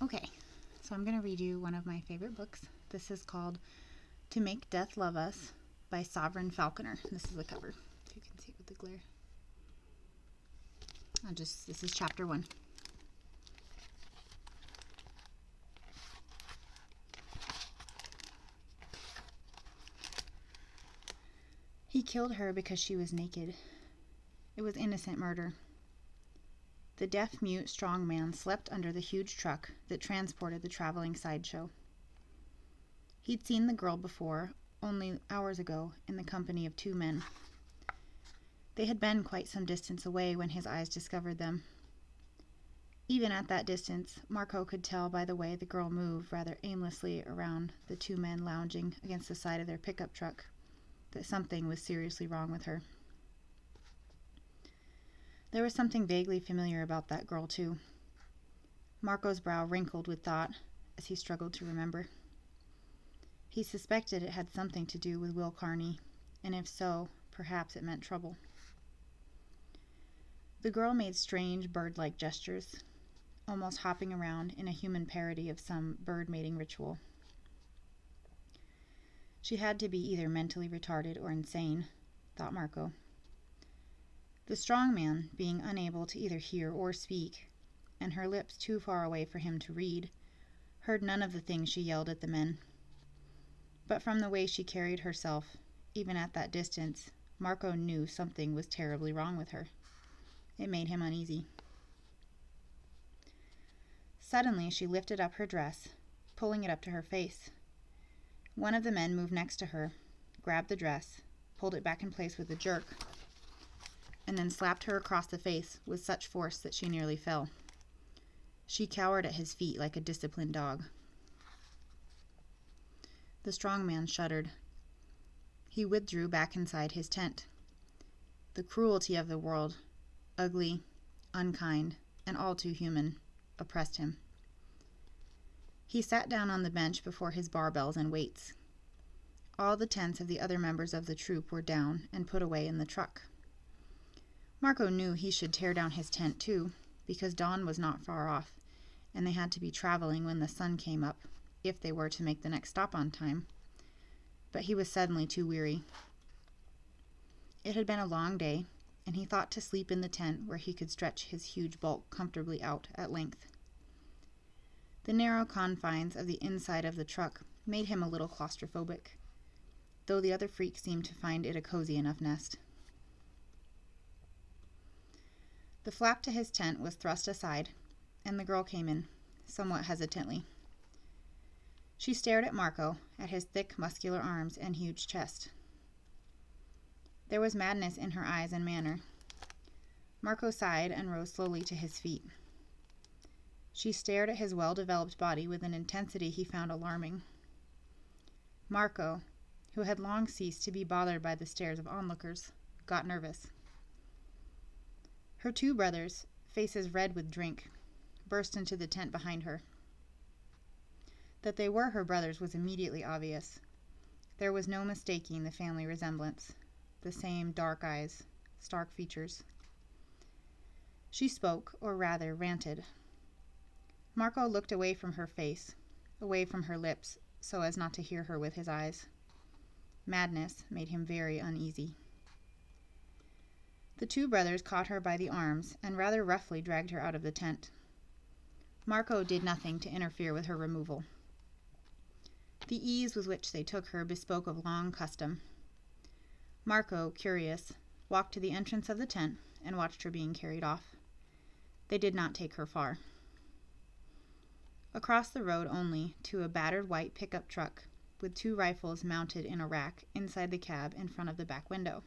Okay, so I'm going to read you one of my favorite books. This is called To Make Death Love Us by Sovereign Falconer. This is the cover, if you can see it with the glare. This is chapter 1. He killed her because she was naked. It was innocent murder. The deaf-mute strong man slept under the huge truck that transported the traveling sideshow. He'd seen the girl before, only hours ago, in the company of 2 men. They had been quite some distance away when his eyes discovered them. Even at that distance, Marco could tell by the way the girl moved rather aimlessly around the 2 men lounging against the side of their pickup truck that something was seriously wrong with her. There was something vaguely familiar about that girl, too. Marco's brow wrinkled with thought as he struggled to remember. He suspected it had something to do with Will Carney, and if so, perhaps it meant trouble. The girl made strange bird-like gestures, almost hopping around in a human parody of some bird mating ritual. She had to be either mentally retarded or insane, thought Marco. The strong man, being unable to either hear or speak, and her lips too far away for him to read, heard none of the things she yelled at the men. But from the way she carried herself, even at that distance, Marco knew something was terribly wrong with her. It made him uneasy. Suddenly she lifted up her dress, pulling it up to her face. One of the men moved next to her, grabbed the dress, pulled it back in place with a jerk, and then slapped her across the face with such force that she nearly fell. She cowered at his feet like a disciplined dog. The strong man shuddered. He withdrew back inside his tent. The cruelty of the world, ugly, unkind, and all too human, oppressed him. He sat down on the bench before his barbells and weights. All the tents of the other members of the troop were down and put away in the truck. Marco knew he should tear down his tent too, because dawn was not far off, and they had to be traveling when the sun came up, if they were to make the next stop on time. But he was suddenly too weary. It had been a long day, and he thought to sleep in the tent where he could stretch his huge bulk comfortably out at length. The narrow confines of the inside of the truck made him a little claustrophobic, though the other freaks seemed to find it a cozy enough nest. The flap to his tent was thrust aside, and the girl came in, somewhat hesitantly. She stared at Marco, at his thick, muscular arms and huge chest. There was madness in her eyes and manner. Marco sighed and rose slowly to his feet. She stared at his well-developed body with an intensity he found alarming. Marco, who had long ceased to be bothered by the stares of onlookers, got nervous. Her 2 brothers, faces red with drink, burst into the tent behind her. That they were her brothers was immediately obvious. There was no mistaking the family resemblance. The same dark eyes, stark features. She spoke, or rather ranted. Marco looked away from her face, away from her lips, so as not to hear her with his eyes. Madness made him very uneasy. The 2 brothers caught her by the arms and rather roughly dragged her out of the tent. Marco did nothing to interfere with her removal. The ease with which they took her bespoke of long custom. Marco, curious, walked to the entrance of the tent and watched her being carried off. They did not take her far. Across the road only, to a battered white pickup truck with 2 rifles mounted in a rack inside the cab in front of the back window.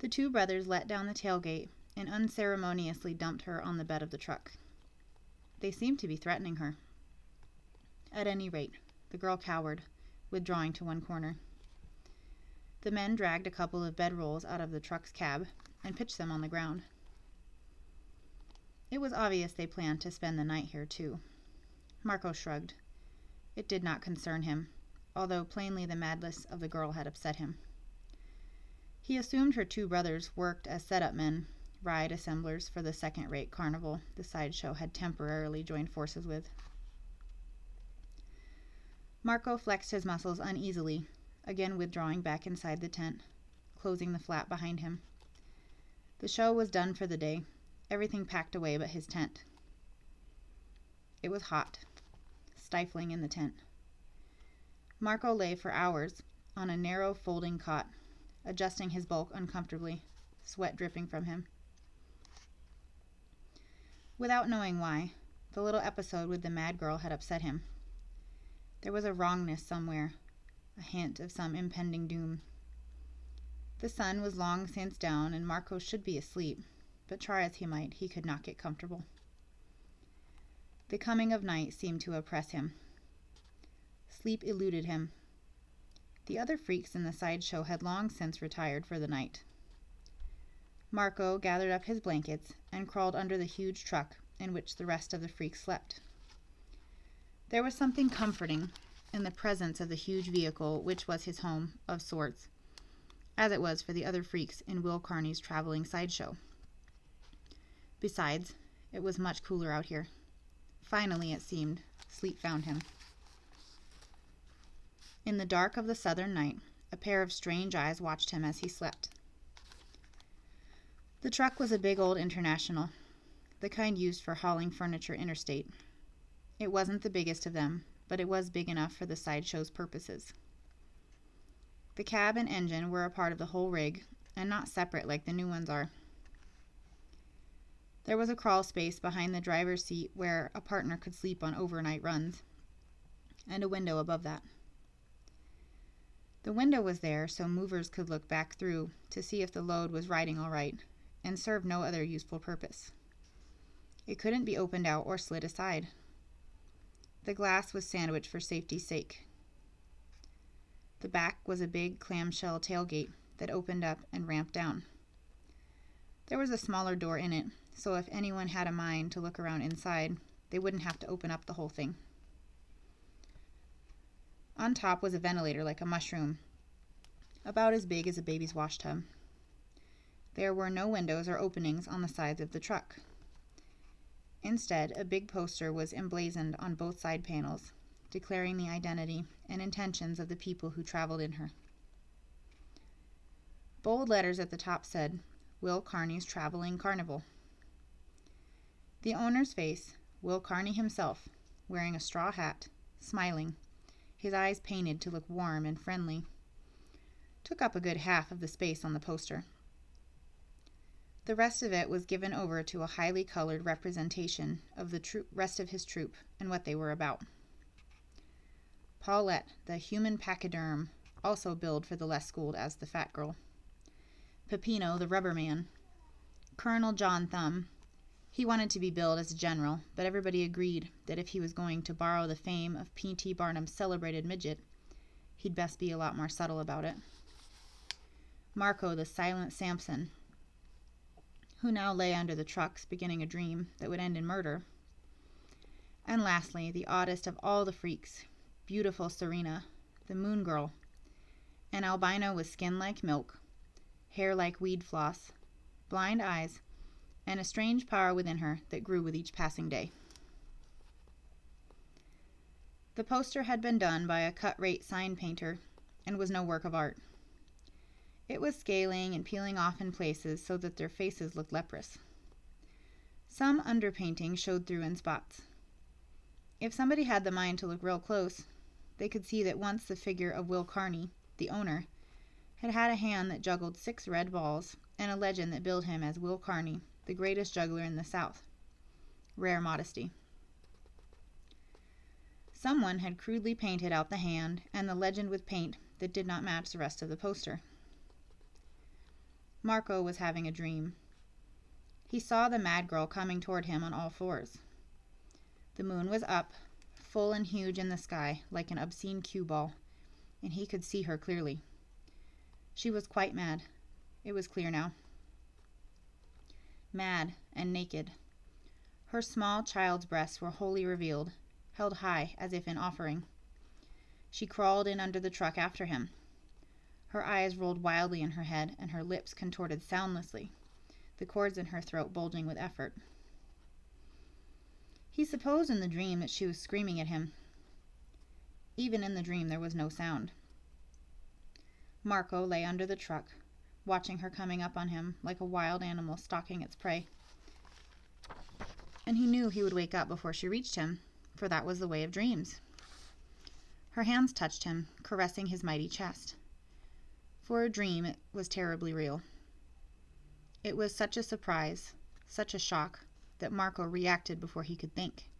The 2 brothers let down the tailgate and unceremoniously dumped her on the bed of the truck. They seemed to be threatening her. At any rate, the girl cowered, withdrawing to one corner. The men dragged a couple of bedrolls out of the truck's cab and pitched them on the ground. It was obvious they planned to spend the night here, too. Marco shrugged. It did not concern him, although plainly the madness of the girl had upset him. He assumed her 2 brothers worked as set-up men, ride assemblers for the second-rate carnival the sideshow had temporarily joined forces with. Marco flexed his muscles uneasily, again withdrawing back inside the tent, closing the flap behind him. The show was done for the day, everything packed away but his tent. It was hot, stifling in the tent. Marco lay for hours on a narrow folding cot, adjusting his bulk uncomfortably, sweat dripping from him. Without knowing why, the little episode with the mad girl had upset him. There was a wrongness somewhere, a hint of some impending doom. The sun was long since down, and Marco should be asleep, but try as he might, he could not get comfortable. The coming of night seemed to oppress him. Sleep eluded him. The other freaks in the sideshow had long since retired for the night. Marco gathered up his blankets and crawled under the huge truck in which the rest of the freaks slept. There was something comforting in the presence of the huge vehicle which was his home, of sorts, as it was for the other freaks in Will Carney's traveling sideshow. Besides, it was much cooler out here. Finally, it seemed, sleep found him. In the dark of the southern night, a pair of strange eyes watched him as he slept. The truck was a big old International, the kind used for hauling furniture interstate. It wasn't the biggest of them, but it was big enough for the sideshow's purposes. The cab and engine were a part of the whole rig, and not separate like the new ones are. There was a crawl space behind the driver's seat where a partner could sleep on overnight runs, and a window above that. The window was there so movers could look back through to see if the load was riding all right, and served no other useful purpose. It couldn't be opened out or slid aside. The glass was sandwiched for safety's sake. The back was a big clamshell tailgate that opened up and ramped down. There was a smaller door in it, so if anyone had a mind to look around inside, they wouldn't have to open up the whole thing. On top was a ventilator like a mushroom, about as big as a baby's wash tub. There were no windows or openings on the sides of the truck. Instead, a big poster was emblazoned on both side panels, declaring the identity and intentions of the people who traveled in her. Bold letters at the top said, Will Carney's Traveling Carnival. The owner's face, Will Carney himself, wearing a straw hat, smiling, his eyes painted to look warm and friendly, took up a good half of the space on the poster. The rest of it was given over to a highly colored representation of the rest of his troupe and what they were about. Paulette, the human pachyderm, also billed for the less schooled as the fat girl. Peppino, the rubber man. Colonel John Thumb. He wanted to be billed as a general, but everybody agreed that if he was going to borrow the fame of P.T. Barnum's celebrated midget, he'd best be a lot more subtle about it. Marco, the silent Samson, who now lay under the trucks beginning a dream that would end in murder. And lastly, the oddest of all the freaks, beautiful Serena, the moon girl, an albino with skin like milk, hair like weed floss, blind eyes, and a strange power within her that grew with each passing day. The poster had been done by a cut-rate sign painter and was no work of art. It was scaling and peeling off in places so that their faces looked leprous. Some underpainting showed through in spots. If somebody had the mind to look real close, they could see that once the figure of Will Carney, the owner, had had a hand that juggled 6 red balls and a legend that billed him as Will Carney, the greatest juggler in the South. Rare modesty. Someone had crudely painted out the hand and the legend with paint that did not match the rest of the poster. Marco was having a dream. He saw the mad girl coming toward him on all fours. The moon was up, full and huge in the sky, like an obscene cue ball, and he could see her clearly. She was quite mad. It was clear now. Mad and naked. Her small child's breasts were wholly revealed, held high as if in offering. She crawled in under the truck after him. Her eyes rolled wildly in her head, and her lips contorted soundlessly, the cords in her throat bulging with effort. He supposed in the dream that she was screaming at him. Even in the dream there was no sound. Marco lay under the truck, watching her coming up on him like a wild animal stalking its prey. And he knew he would wake up before she reached him, for that was the way of dreams. Her hands touched him, caressing his mighty chest. For a dream, it was terribly real. It was such a surprise, such a shock, that Marco reacted before he could think.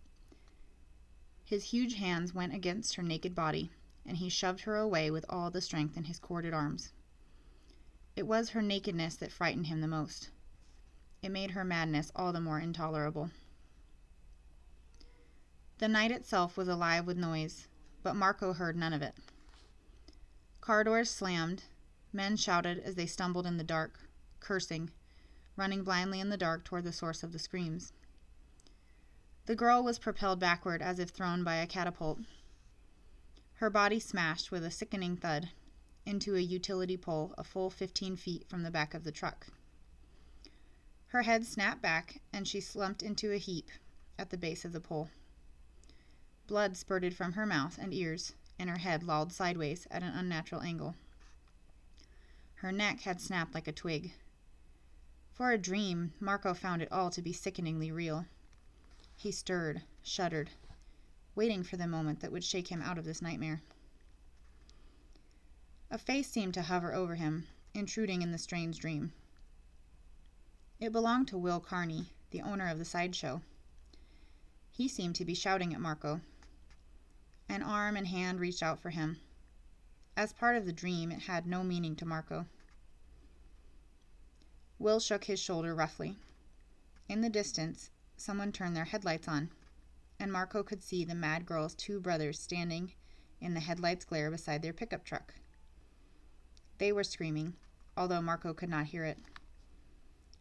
His huge hands went against her naked body, and he shoved her away with all the strength in his corded arms. It was her nakedness that frightened him the most. It made her madness all the more intolerable. The night itself was alive with noise, but Marco heard none of it. Car doors slammed, men shouted as they stumbled in the dark, cursing, running blindly in the dark toward the source of the screams. The girl was propelled backward as if thrown by a catapult. Her body smashed with a sickening thud into a utility pole a full 15 feet from the back of the truck. Her head snapped back and she slumped into a heap at the base of the pole. Blood spurted from her mouth and ears, and her head lolled sideways at an unnatural angle. Her neck had snapped like a twig. For a dream, Marco found it all to be sickeningly real. He stirred, shuddered, waiting for the moment that would shake him out of this nightmare. A face seemed to hover over him, intruding in the strange dream. It belonged to Will Carney, the owner of the sideshow. He seemed to be shouting at Marco. An arm and hand reached out for him. As part of the dream, it had no meaning to Marco. Will shook his shoulder roughly. In the distance, someone turned their headlights on, and Marco could see the mad girl's two brothers standing in the headlights' glare beside their pickup truck. They were screaming, although Marco could not hear it.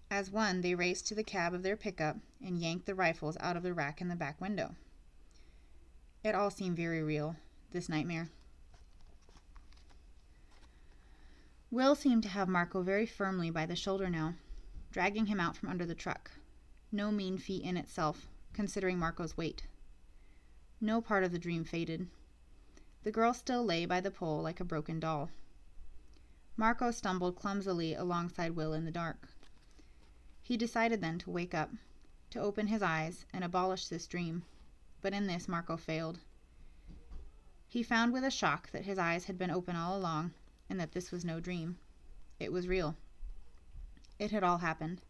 As one, they raced to the cab of their pickup and yanked the rifles out of the rack in the back window. It all seemed very real, this nightmare. Will seemed to have Marco very firmly by the shoulder now, dragging him out from under the truck. No mean feat in itself, considering Marco's weight. No part of the dream faded. The girl still lay by the pole like a broken doll. Marco stumbled clumsily alongside Will in the dark. He decided then to wake up, to open his eyes and abolish this dream, but in this Marco failed. He found with a shock that his eyes had been open all along, and that this was no dream. It was real. It had all happened.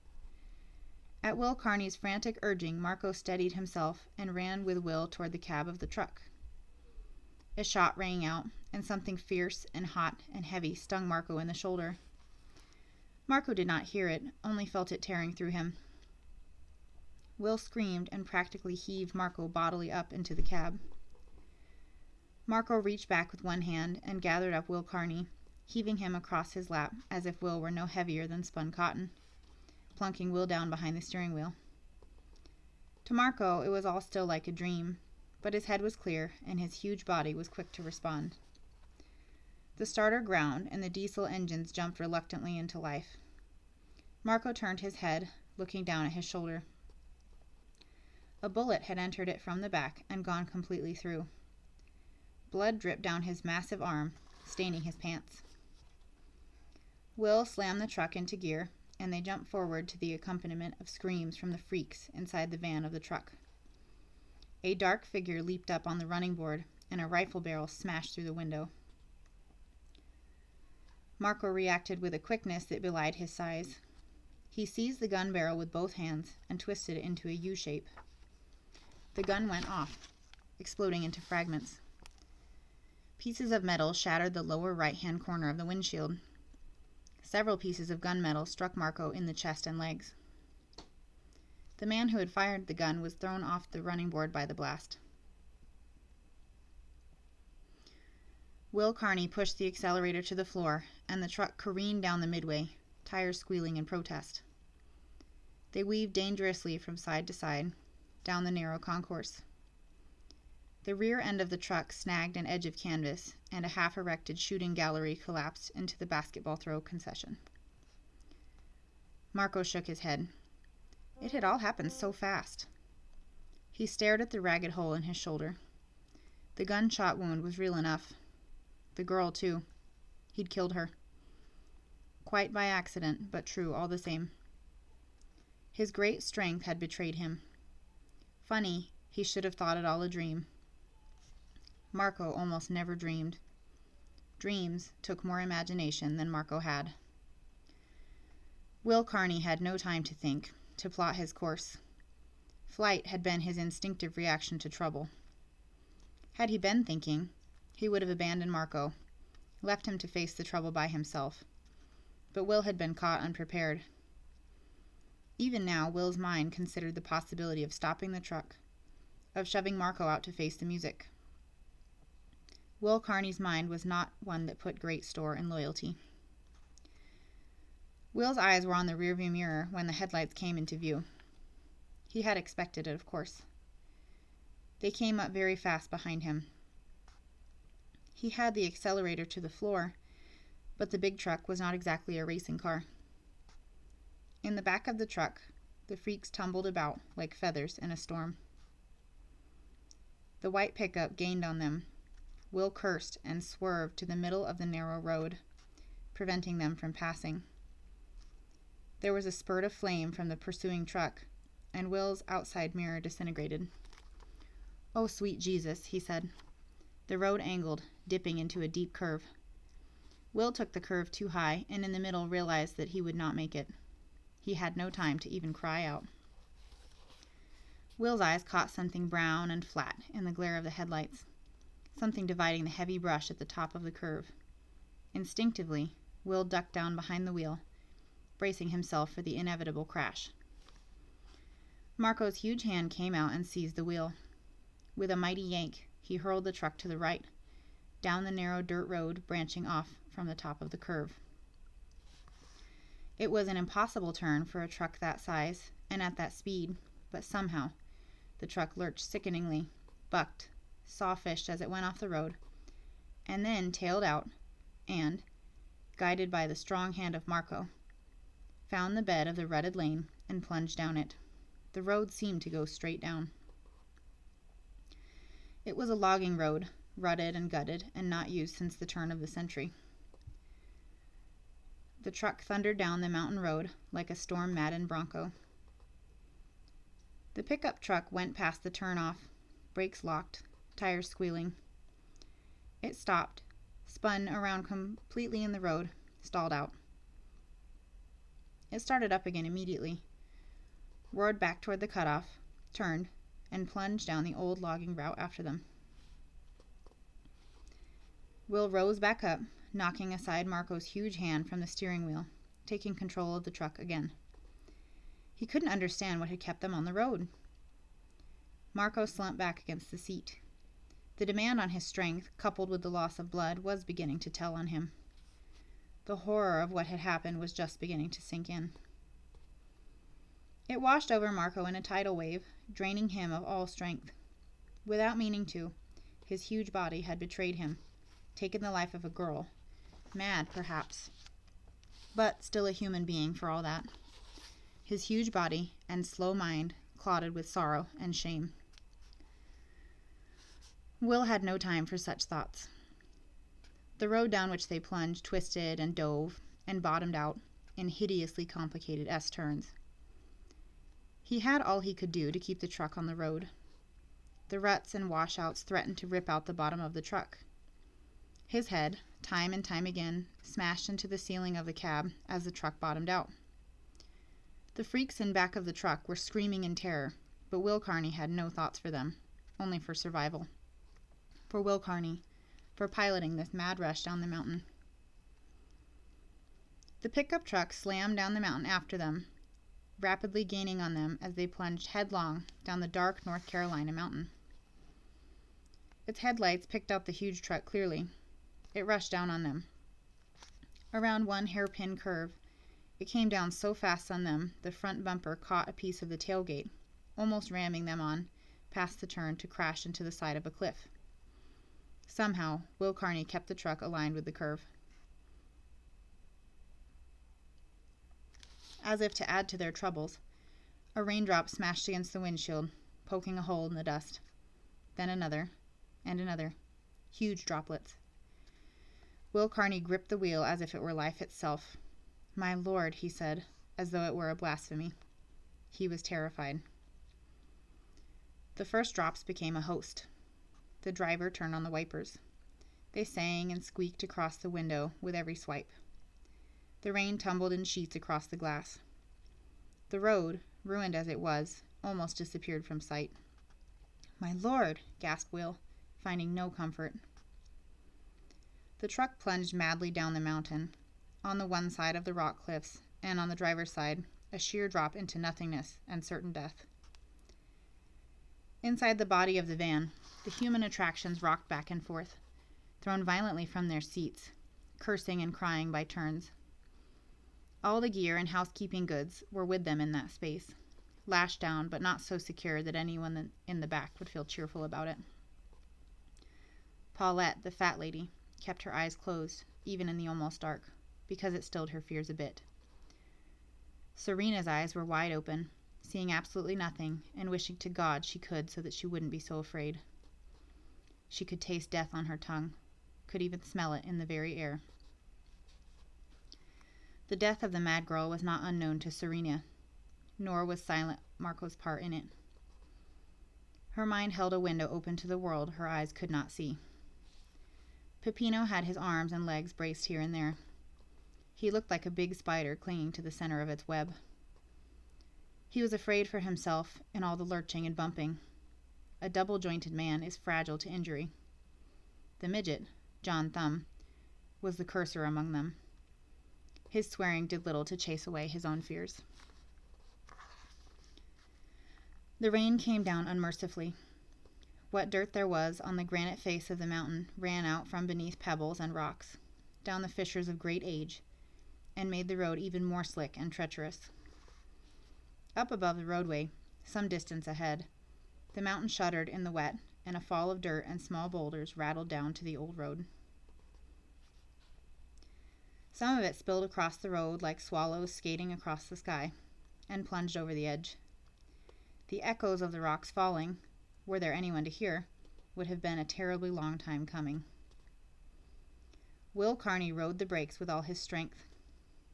At Will Carney's frantic urging, Marco steadied himself and ran with Will toward the cab of the truck. A shot rang out, and something fierce and hot and heavy stung Marco in the shoulder. Marco did not hear it, only felt it tearing through him. Will screamed and practically heaved Marco bodily up into the cab. Marco reached back with one hand and gathered up Will Carney, heaving him across his lap as if Will were no heavier than spun cotton, plunking Will down behind the steering wheel. To Marco, it was all still like a dream, but his head was clear and his huge body was quick to respond. The starter ground and the diesel engines jumped reluctantly into life. Marco turned his head, looking down at his shoulder. A bullet had entered it from the back and gone completely through. Blood dripped down his massive arm, staining his pants. Will slammed the truck into gear, and they jumped forward to the accompaniment of screams from the freaks inside the van of the truck. A dark figure leaped up on the running board, and a rifle barrel smashed through the window. Marco reacted with a quickness that belied his size. He seized the gun barrel with both hands and twisted it into a U shape. The gun went off, exploding into fragments. Pieces of metal shattered the lower right-hand corner of the windshield. Several pieces of gunmetal struck Marco in the chest and legs. The man who had fired the gun was thrown off the running board by the blast. Will Carney pushed the accelerator to the floor, and the truck careened down the midway, tires squealing in protest. They weaved dangerously from side to side, down the narrow concourse. The rear end of the truck snagged an edge of canvas, and a half-erected shooting gallery collapsed into the basketball throw concession. Marco shook his head. It had all happened so fast. He stared at the ragged hole in his shoulder. The gunshot wound was real enough. The girl, too. He'd killed her. Quite by accident, but true all the same. His great strength had betrayed him. Funny, he should have thought it all a dream. Marco almost never dreamed. Dreams took more imagination than Marco had. Will Carney had no time to think, to plot his course. Flight had been his instinctive reaction to trouble. Had he been thinking, he would have abandoned Marco, left him to face the trouble by himself. But Will had been caught unprepared. Even now, Will's mind considered the possibility of stopping the truck, of shoving Marco out to face the music. Will Carney's mind was not one that put great store in loyalty. Will's eyes were on the rearview mirror when the headlights came into view. He had expected it, of course. They came up very fast behind him. He had the accelerator to the floor, but the big truck was not exactly a racing car. In the back of the truck, the freaks tumbled about like feathers in a storm. The white pickup gained on them. Will cursed and swerved to the middle of the narrow road, preventing them from passing. There was a spurt of flame from the pursuing truck, and Will's outside mirror disintegrated. "Oh, sweet Jesus," he said. The road angled, dipping into a deep curve. Will took the curve too high, and in the middle realized that he would not make it. He had no time to even cry out. Will's eyes caught something brown and flat in the glare of the headlights, something dividing the heavy brush at the top of the curve. Instinctively, Will ducked down behind the wheel, bracing himself for the inevitable crash. Marco's huge hand came out and seized the wheel. With a mighty yank, he hurled the truck to the right, down the narrow dirt road branching off from the top of the curve. It was an impossible turn for a truck that size and at that speed, but somehow the truck lurched sickeningly, bucked, sawfished as it went off the road, and then tailed out and, guided by the strong hand of Marco, found the bed of the rutted lane and plunged down it. The road seemed to go straight down. It was a logging road, rutted and gutted and not used since the turn of the century. The truck thundered down the mountain road like a storm-maddened bronco. The pickup truck went past the turn-off, brakes locked, tires squealing. It stopped, spun around completely in the road, stalled out. It started up again immediately, roared back toward the cutoff, turned, and plunged down the old logging route after them. Will rose back up, knocking aside Marco's huge hand from the steering wheel, taking control of the truck again. He couldn't understand what had kept them on the road. Marco slumped back against the seat. The demand on his strength, coupled with the loss of blood, was beginning to tell on him. The horror of what had happened was just beginning to sink in. It washed over Marco in a tidal wave, draining him of all strength. Without meaning to, his huge body had betrayed him, taken the life of a girl. Mad, perhaps, but still a human being for all that. His huge body and slow mind clouded with sorrow and shame. Will had no time for such thoughts. The road down which they plunged twisted and dove and bottomed out in hideously complicated S-turns. He had all he could do to keep the truck on the road. The ruts and washouts threatened to rip out the bottom of the truck. His head, time and time again, smashed into the ceiling of the cab as the truck bottomed out. The freaks in back of the truck were screaming in terror, but Will Carney had no thoughts for them, only for survival. For Will Carney, for piloting this mad rush down the mountain. The pickup truck slammed down the mountain after them, rapidly gaining on them as they plunged headlong down the dark North Carolina mountain. Its headlights picked out the huge truck clearly. It rushed down on them. Around one hairpin curve, it came down so fast on them the front bumper caught a piece of the tailgate, almost ramming them on past the turn to crash into the side of a cliff. Somehow, Will Carney kept the truck aligned with the curve. As if to add to their troubles, a raindrop smashed against the windshield, poking a hole in the dust. Then another, and another. Huge droplets. Will Carney gripped the wheel as if it were life itself. "My Lord," he said, as though it were a blasphemy. He was terrified. The first drops became a host. The driver turned on the wipers. They sang and squeaked across the window with every swipe. The rain tumbled in sheets across the glass. The road, ruined as it was, almost disappeared from sight. "My Lord!" gasped Will, finding no comfort. The truck plunged madly down the mountain, on the one side of the rock cliffs, and on the driver's side, a sheer drop into nothingness and certain death. Inside the body of the van, the human attractions rocked back and forth, thrown violently from their seats, cursing and crying by turns. All the gear and housekeeping goods were with them in that space, lashed down but not so secure that anyone in the back would feel cheerful about it. Paulette, the fat lady, kept her eyes closed, even in the almost dark, because it stilled her fears a bit. Serena's eyes were wide open, seeing absolutely nothing, and wishing to God she could so that she wouldn't be so afraid. She could taste death on her tongue, could even smell it in the very air. The death of the mad girl was not unknown to Serena, nor was silent Marco's part in it. Her mind held a window open to the world her eyes could not see. Peppino had his arms and legs braced here and there. He looked like a big spider clinging to the center of its web. He was afraid for himself in all the lurching and bumping. A double-jointed man is fragile to injury. The midget, John Thumb, was the cursor among them. His swearing did little to chase away his own fears. The rain came down unmercifully. What dirt there was on the granite face of the mountain ran out from beneath pebbles and rocks, down the fissures of great age, and made the road even more slick and treacherous. Up above the roadway, some distance ahead, the mountain shuddered in the wet, and a fall of dirt and small boulders rattled down to the old road. Some of it spilled across the road like swallows skating across the sky, and plunged over the edge. The echoes of the rocks falling, were there anyone to hear, would have been a terribly long time coming. Will Carney rode the brakes with all his strength.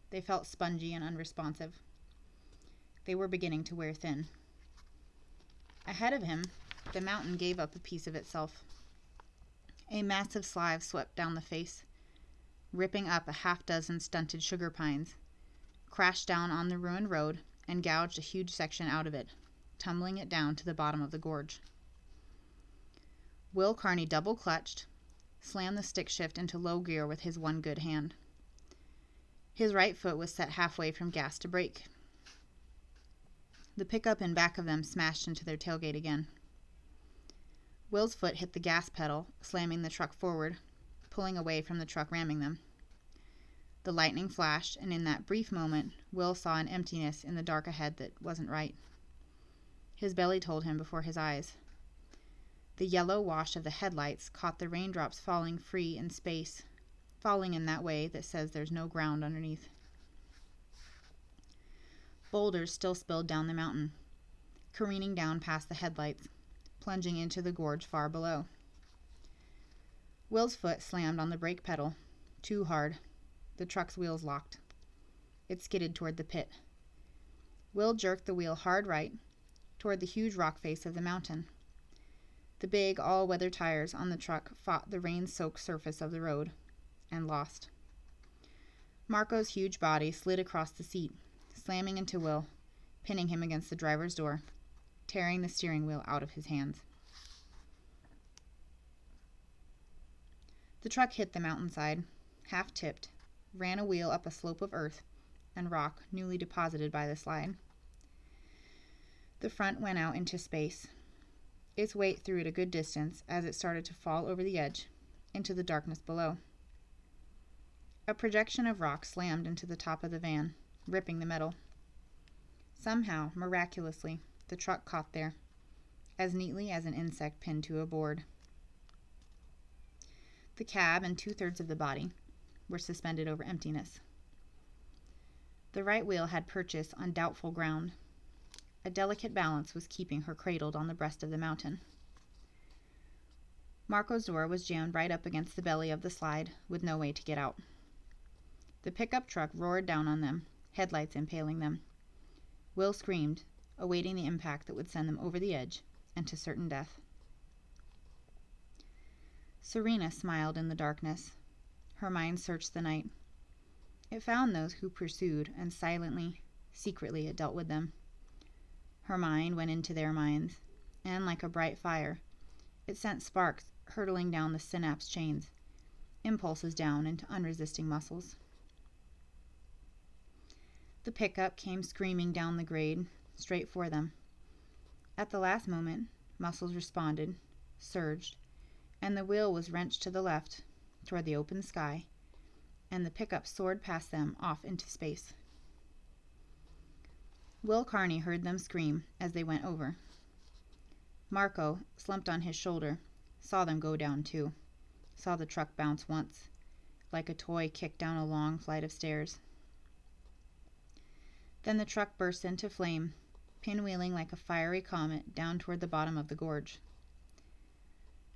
They felt spongy and unresponsive. They were beginning to wear thin. Ahead of him, the mountain gave up a piece of itself. A massive slide swept down the face, ripping up a half-dozen stunted sugar pines, crashed down on the ruined road, and gouged a huge section out of it, tumbling it down to the bottom of the gorge. Will Carney double-clutched, slammed the stick shift into low gear with his one good hand. His right foot was set halfway from gas to brake. The pickup in back of them smashed into their tailgate again. Will's foot hit the gas pedal, slamming the truck forward, pulling away from the truck ramming them. The lightning flashed, and in that brief moment, Will saw an emptiness in the dark ahead that wasn't right. His belly told him before his eyes. The yellow wash of the headlights caught the raindrops falling free in space, falling in that way that says there's no ground underneath. Boulders still spilled down the mountain, careening down past the headlights, plunging into the gorge far below. Will's foot slammed on the brake pedal, too hard. The truck's wheels locked. It skidded toward the pit. Will jerked the wheel hard right, toward the huge rock face of the mountain. The big, all-weather tires on the truck fought the rain-soaked surface of the road, and lost. Marco's huge body slid across the seat, slamming into Will, pinning him against the driver's door, tearing the steering wheel out of his hands. The truck hit the mountainside, half-tipped, ran a wheel up a slope of earth and rock newly deposited by the slide. The front went out into space. Its weight threw it a good distance as it started to fall over the edge, into the darkness below. A projection of rock slammed into the top of the van, ripping the metal. Somehow, miraculously, the truck caught there, as neatly as an insect pinned to a board. The cab and 2/3 of the body were suspended over emptiness. The right wheel had purchase on doubtful ground. A delicate balance was keeping her cradled on the breast of the mountain. Marco's door was jammed right up against the belly of the slide, with no way to get out. The pickup truck roared down on them, headlights impaling them. Will screamed, awaiting the impact that would send them over the edge and to certain death. Serena smiled in the darkness. Her mind searched the night. It found those who pursued, and silently, secretly it dealt with them. Her mind went into their minds, and like a bright fire, it sent sparks hurtling down the synapse chains, impulses down into unresisting muscles. The pickup came screaming down the grade, straight for them. At the last moment, muscles responded, surged, and the wheel was wrenched to the left, toward the open sky, and the pickup soared past them off into space. Will Carney heard them scream as they went over. Marco, slumped on his shoulder, saw them go down too, saw the truck bounce once, like a toy kicked down a long flight of stairs. Then the truck burst into flame, pinwheeling like a fiery comet down toward the bottom of the gorge.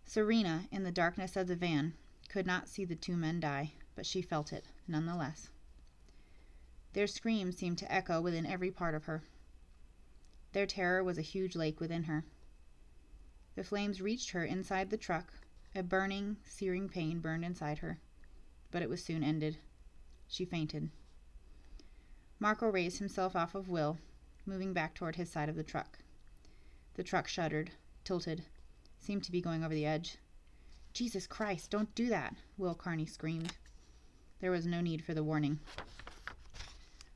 Serena, in the darkness of the van, could not see the two men die, but she felt it, nonetheless. Their screams seemed to echo within every part of her. Their terror was a huge lake within her. The flames reached her inside the truck. A burning, searing pain burned inside her, but it was soon ended. She fainted. Marco raised himself off of Will, moving back toward his side of the truck. The truck shuddered, tilted, seemed to be going over the edge. "Jesus Christ, don't do that," Will Carney screamed. There was no need for the warning.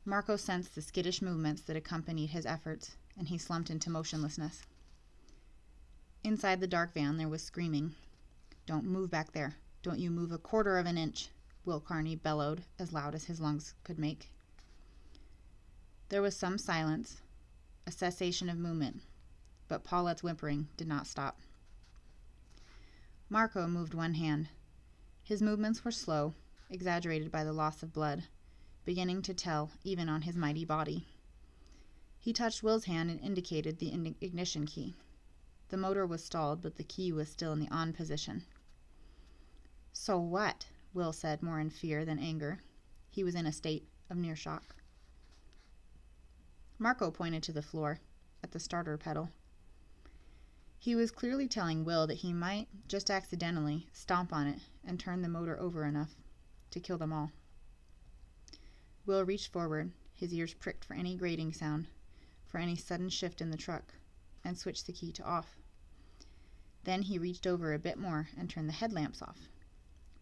Marco sensed the skittish movements that accompanied his efforts, and he slumped into motionlessness. Inside the dark van there was screaming. "Don't move back there. Don't you move a quarter of an inch," Will Carney bellowed as loud as his lungs could make. There was some silence, a cessation of movement, but Paulette's whimpering did not stop. Marco moved one hand. His movements were slow, exaggerated by the loss of blood, beginning to tell even on his mighty body. He touched Will's hand and indicated the ignition key. The motor was stalled, but the key was still in the on position. "So what?" Will said, more in fear than anger. He was in a state of near shock. Marco pointed to the floor, at the starter pedal. He was clearly telling Will that he might, just accidentally, stomp on it and turn the motor over enough to kill them all. Will reached forward, his ears pricked for any grating sound, for any sudden shift in the truck, and switched the key to off. Then he reached over a bit more and turned the headlamps off.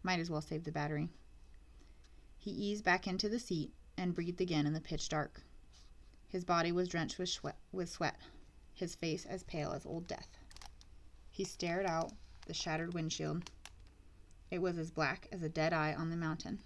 Might as well save the battery. He eased back into the seat and breathed again in the pitch dark. His body was drenched with sweat, his face as pale as old death. He stared out the shattered windshield. It was as black as a dead eye on the mountain.